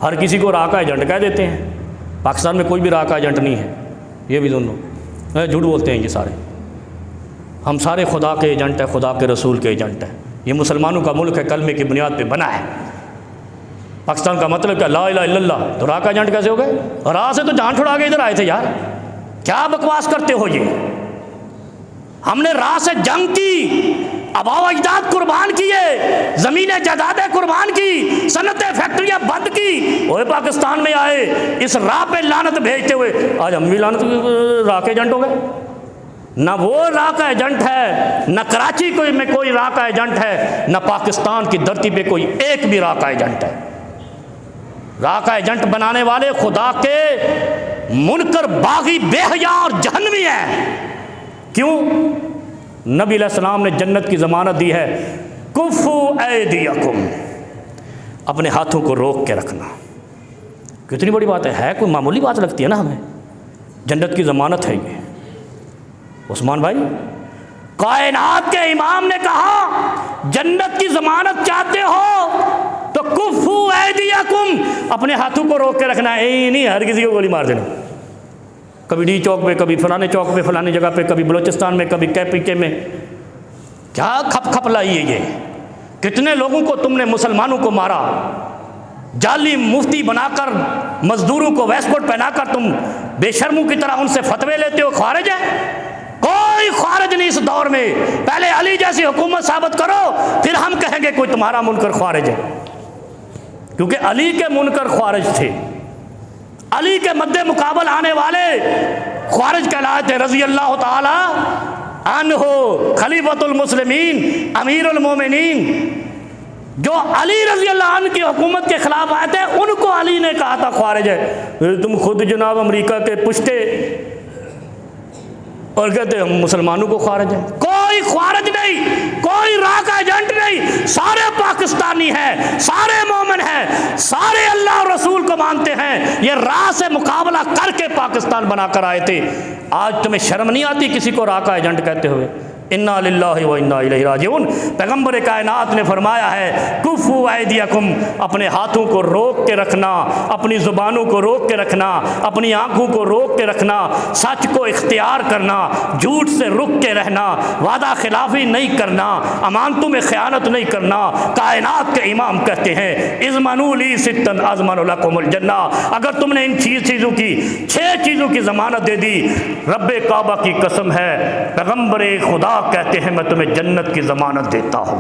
हर किसी को रा का एजेंट कह देते हैं। पाकिस्तान में कोई भी रा का एजेंट नहीं है, ये भी दोनों झूठ बोलते हैं ये सारे। हम सारे खुदा के एजेंट हैं, खुदा के रसूल के एजेंट हैं। ये मुसलमानों का मुल्क है, कलमे की बुनियाद पे बना है। पाकिस्तान का मतलब क्या? ला इलाहा इल्लल्लाह। तो रा का एजेंट कैसे हो गए? रा से तो जान छुड़ा के इधर आए थे यार, क्या बकवास करते हो ये। हमने रा से जंग की, आबाओ अजदाद कुर्बान किए, ज़मीनें जायदादें कुर्बान की, सनतें फैक्ट्रियाँ बंद की, ओए पाकिस्तान में आए इस रा पे लानत भेजते हुए आज हम भी लानत रा के एजेंट हो गए। ना वो रा का एजेंट है, ना कराची में कोई रा का एजेंट है, ना पाकिस्तान की धरती पे कोई एक भी रा का एजेंट है। रा का एजेंट बनाने वाले खुदा के मुनकर, बागी, बेहया और जहन्नमी हैं। क्यों? नबी अलैहिस्सलाम ने जन्नत की ज़मानत दी है, कुफू ऐदियकुम, अपने हाथों को रोक के रखना। कितनी बड़ी बात है कोई मामूली बात लगती है ना हमें। जन्नत की ज़मानत है ये। उस्मान भाई, कायनात के इमाम ने कहा जन्नत की ज़मानत चाहते हो तो कुफू ऐदियकुम, अपने हाथों को रोक के रखना है। नहीं हर किसी को गोली मार देना, कभी डी चौक पे, कभी फलाने चौक पे, फलाने जगह पे, कभी बलोचिस्तान में, कभी कैपीके में। क्या खप खप लाई है ये। कितने लोगों को तुमने मुसलमानों को मारा, जाली मुफ्ती बनाकर, मजदूरों को वेस्ट कोट पहनाकर तुम बेशर्मों की तरह उनसे फतवे लेते हो। ख्वारिज है? कोई ख्वारिज नहीं इस दौर में। पहले अली जैसी हुकूमत साबित करो, फिर हम कहेंगे कोई तुम्हारा मुनकर ख्वारिज है। क्योंकि अली के मुनकर ख्वारिज थे, अली के मद्दे मुकाबल आने वाले ख्वारिज कहलाए थे। रज़ी अल्लाह ताला अन्हो खलीफतुल मुस्लिमीन, अमीरुल मोमिनीन, जो अली रज़ी अल्लाह अन्हु की हुकूमत के खिलाफ आए थे, उनको अली ने कहा था ख्वारिज है। तुम खुद जनाब अमेरिका के पुश्ते और कहते हम मुसलमानों को ख्वारिज है। कोई ख्वारिज नहीं, कोई रा का एजेंट नहीं, सारे पाकिस्तानी हैं, सारे मोमिन हैं, सारे अल्लाह और रसूल को मानते हैं। ये रा से मुकाबला करके पाकिस्तान बनाकर आए थे। आज तुम्हें शर्म नहीं आती किसी को रा का एजेंट कहते हुए? इन्ना लिल्लाहि व इन्ना इलैहि राजिऊन। पैगम्बर कायनात ने फरमाया है कुफू ऐदियकुम, अपने हाथों को रोक के रखना, अपनी ज़ुबानों को रोक के रखना, अपनी आँखों को रोक के रखना, सच को इख्तियार करना, झूठ से रुक के रहना, वादा खिलाफी नहीं करना, अमानतों में ख़यानत नहीं करना। कायनात के इमाम कहते हैं इज़मनूली सित्तन अज़मनु लकुमुल जन्ना। अगर तुमने इन चीज़ों की 6 चीज़ों की ज़मानत दे दी, रब्बे काबा की कसम है, पैगम्बर खुदा कहते हैं मैं तुम्हें जन्नत की ज़मानत देता हूँ।